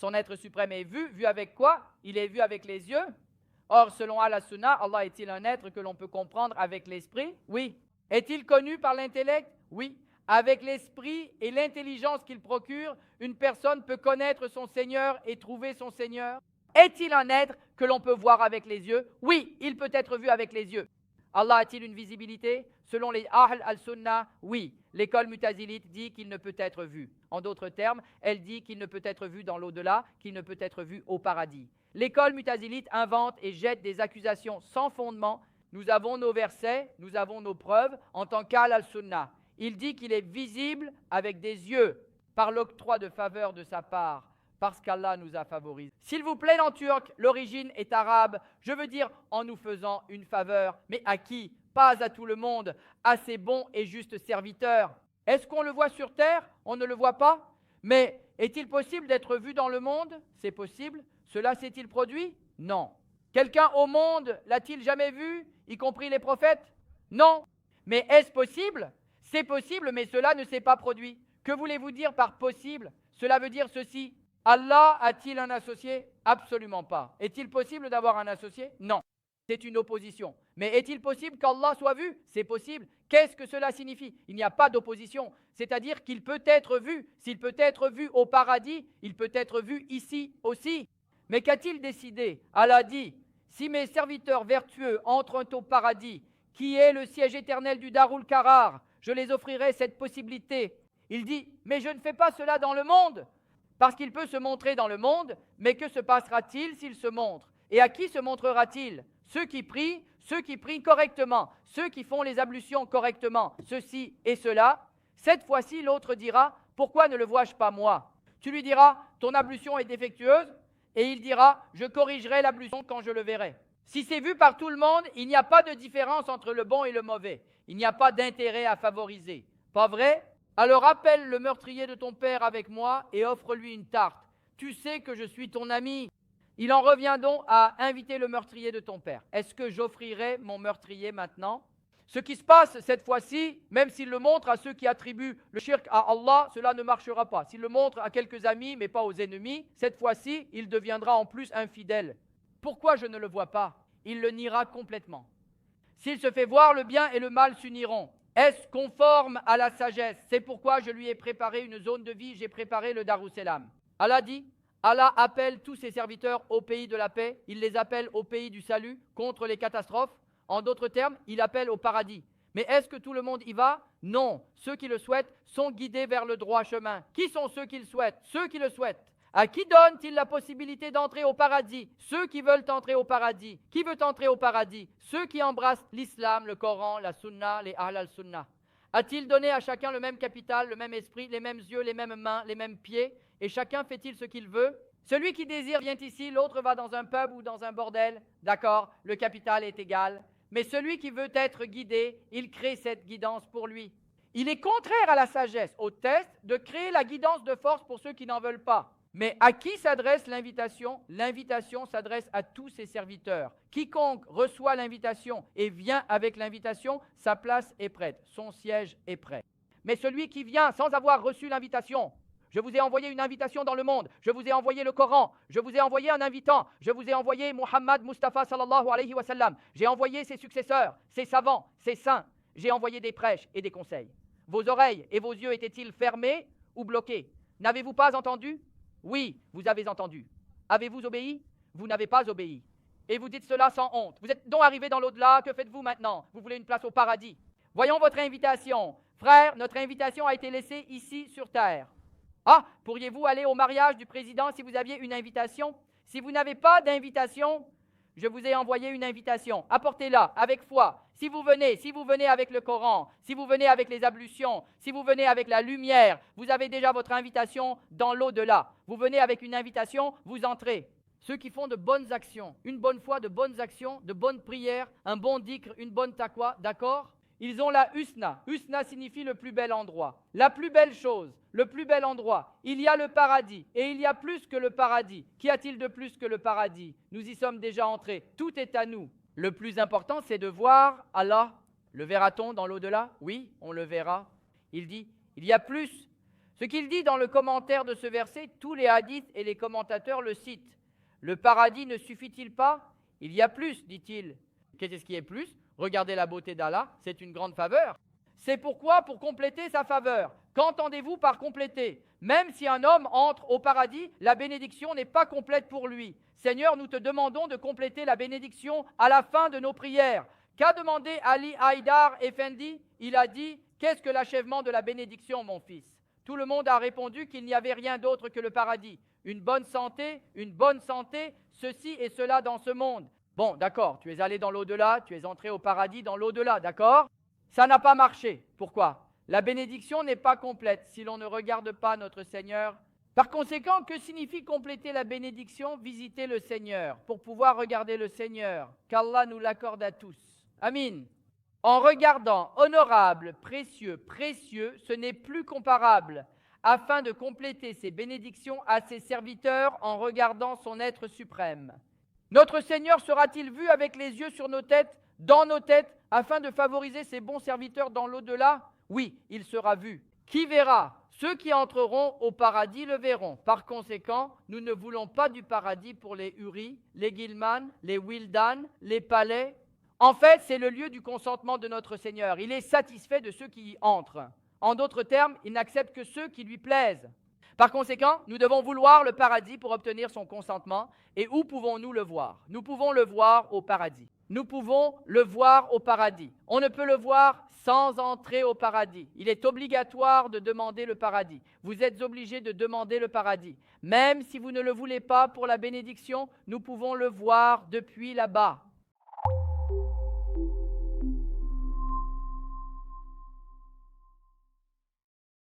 son être suprême est vu. Vu avec quoi? Il est vu avec les yeux. Or, selon Al-Sunnah, Allah est-il un être que l'on peut comprendre avec l'esprit? Oui. Est-il connu par l'intellect? Oui. Avec l'esprit et l'intelligence qu'il procure, une personne peut connaître son Seigneur et trouver son Seigneur. Est-il un être que l'on peut voir avec les yeux? Oui, il peut être vu avec les yeux. Allah a-t-il une visibilité? Selon les Ahl al-Sunnah, oui. L'école mutazilite dit qu'il ne peut être vu. En d'autres termes, elle dit qu'il ne peut être vu dans l'au-delà, qu'il ne peut être vu au paradis. L'école mutazilite invente et jette des accusations sans fondement. Nous avons nos versets, nous avons nos preuves en tant qu'Ahl al-Sunnah. Il dit qu'il est visible avec des yeux par l'octroi de faveur de sa part, parce qu'Allah nous a favorisés. S'il vous plaît, en turc, l'origine est arabe. Je veux dire en nous faisant une faveur. Mais à qui? Pas à tout le monde, à ses bons et justes serviteurs. Est-ce qu'on le voit sur terre? On ne le voit pas. Mais est-il possible d'être vu dans le monde? C'est possible. Cela s'est-il produit? Non. Quelqu'un au monde l'a-t-il jamais vu, y compris les prophètes? Non. Mais est-ce possible? C'est possible, mais cela ne s'est pas produit. Que voulez-vous dire par possible? Cela veut dire ceci. Allah a-t-il un associé? Absolument pas. Est-il possible d'avoir un associé? Non. C'est une opposition. Mais est-il possible qu'Allah soit vu? C'est possible. Qu'est-ce que cela signifie? Il n'y a pas d'opposition. C'est-à-dire qu'il peut être vu. S'il peut être vu au paradis, il peut être vu ici aussi. Mais qu'a-t-il décidé? Allah dit, si mes serviteurs vertueux entrent au paradis, qui est le siège éternel du Darul Qarar, je les offrirai cette possibilité. Il dit, mais je ne fais pas cela dans le monde. Parce qu'il peut se montrer dans le monde, mais que se passera-t-il s'il se montre? Et à qui se montrera-t-il? Ceux qui prient correctement, ceux qui font les ablutions correctement, ceci et cela. Cette fois-ci, l'autre dira, pourquoi ne le vois-je pas moi? Tu lui diras, ton ablution est défectueuse, et il dira, je corrigerai l'ablution quand je le verrai. Si c'est vu par tout le monde, il n'y a pas de différence entre le bon et le mauvais. Il n'y a pas d'intérêt à favoriser. Pas vrai? Alors appelle le meurtrier de ton père avec moi et offre-lui une tarte. Tu sais que je suis ton ami. Il en revient donc à inviter le meurtrier de ton père. Est-ce que j'offrirai mon meurtrier maintenant? Ce qui se passe cette fois-ci, même s'il le montre à ceux qui attribuent le shirk à Allah, cela ne marchera pas. S'il le montre à quelques amis, mais pas aux ennemis, cette fois-ci, il deviendra en plus infidèle. Pourquoi je ne le vois pas? Il le niera complètement. S'il se fait voir, le bien et le mal s'uniront. Est-ce conforme à la sagesse? C'est pourquoi je lui ai préparé une zone de vie, j'ai préparé le Darussalam. Allah dit, Allah appelle tous ses serviteurs au pays de la paix, il les appelle au pays du salut, contre les catastrophes. En d'autres termes, il appelle au paradis. Mais est-ce que tout le monde y va? Non. Ceux qui le souhaitent sont guidés vers le droit chemin. Qui sont ceux qui le souhaitent? Ceux qui le souhaitent. À qui donne-t-il la possibilité d'entrer au paradis? Ceux qui veulent entrer au paradis. Qui veut entrer au paradis? Ceux qui embrassent l'islam, le Coran, la sunna, les ahl al-sunnah. A-t-il donné à chacun le même capital, le même esprit, les mêmes yeux, les mêmes mains, les mêmes pieds? Et chacun fait-il ce qu'il veut? Celui qui désire vient ici, l'autre va dans un pub ou dans un bordel. D'accord, le capital est égal. Mais celui qui veut être guidé, il crée cette guidance pour lui. Il est contraire à la sagesse, au test, de créer la guidance de force pour ceux qui n'en veulent pas. Mais à qui s'adresse l'invitation? L'invitation s'adresse à tous ses serviteurs. Quiconque reçoit l'invitation et vient avec l'invitation, sa place est prête, son siège est prêt. Mais celui qui vient sans avoir reçu l'invitation, je vous ai envoyé une invitation dans le monde, je vous ai envoyé le Coran, je vous ai envoyé un invitant, je vous ai envoyé Muhammad Mustafa sallallahu alayhi wa sallam, j'ai envoyé ses successeurs, ses savants, ses saints, j'ai envoyé des prêches et des conseils. Vos oreilles et vos yeux étaient-ils fermés ou bloqués? N'avez-vous pas entendu? Oui, vous avez entendu. Avez-vous obéi? Vous n'avez pas obéi. Et vous dites cela sans honte. Vous êtes donc arrivé dans l'au-delà, que faites-vous maintenant? Vous voulez une place au paradis. Voyons votre invitation. Frère, notre invitation a été laissée ici sur terre. Ah, pourriez-vous aller au mariage du président si vous aviez une invitation? Si vous n'avez pas d'invitation, je vous ai envoyé une invitation. Apportez-la avec foi. Si vous venez avec le Coran, si vous venez avec les ablutions, si vous venez avec la lumière, vous avez déjà votre invitation dans l'au-delà. Vous venez avec une invitation, vous entrez. Ceux qui font de bonnes actions, une bonne foi, de bonnes actions, de bonnes prières, un bon dhikr, une bonne taqwa, d'accord? Ils ont la husna. Husna signifie le plus bel endroit. La plus belle chose, le plus bel endroit. Il y a le paradis et il y a plus que le paradis. Qu'y a-t-il de plus que le paradis? Nous y sommes déjà entrés. Tout est à nous. Le plus important, c'est de voir Allah. Le verra-t-on dans l'au-delà? Oui, on le verra. Il dit, il y a plus Ce qu'il dit dans le commentaire de ce verset, tous les hadiths et les commentateurs le citent. Le paradis ne suffit-il pas? Il y a plus, dit-il. Qu'est-ce qui est plus? Regardez la beauté d'Allah, c'est une grande faveur. C'est pourquoi, pour compléter sa faveur, qu'entendez-vous par compléter? Même si un homme entre au paradis, la bénédiction n'est pas complète pour lui. Seigneur, nous te demandons de compléter la bénédiction à la fin de nos prières. Qu'a demandé Ali Haïdar Effendi? Il a dit, qu'est-ce que l'achèvement de la bénédiction, mon fils? Tout le monde a répondu qu'il n'y avait rien d'autre que le paradis. Une bonne santé, ceci et cela dans ce monde. Bon, d'accord, tu es allé dans l'au-delà, tu es entré au paradis dans l'au-delà, d'accord? Ça n'a pas marché. Pourquoi? La bénédiction n'est pas complète si l'on ne regarde pas notre Seigneur. Par conséquent, que signifie compléter la bénédiction? Visiter le Seigneur, pour pouvoir regarder le Seigneur. Qu'Allah nous l'accorde à tous. Amin. En regardant honorable, précieux, ce n'est plus comparable, afin de compléter ses bénédictions à ses serviteurs en regardant son être suprême. Notre Seigneur sera-t-il vu avec les yeux sur nos têtes, dans nos têtes, afin de favoriser ses bons serviteurs dans l'au-delà? Oui, il sera vu. Qui verra? Ceux qui entreront au paradis le verront. Par conséquent, nous ne voulons pas du paradis pour les Huri, les Gilman, les Wildan, les palais. En fait, c'est le lieu du consentement de notre Seigneur. Il est satisfait de ceux qui y entrent. En d'autres termes, il n'accepte que ceux qui lui plaisent. Par conséquent, nous devons vouloir le paradis pour obtenir son consentement. Et où pouvons-nous le voir? Nous pouvons le voir au paradis. Nous pouvons le voir au paradis. On ne peut le voir sans entrer au paradis. Il est obligatoire de demander le paradis. Vous êtes obligés de demander le paradis. Même si vous ne le voulez pas pour la bénédiction, nous pouvons le voir depuis là-bas.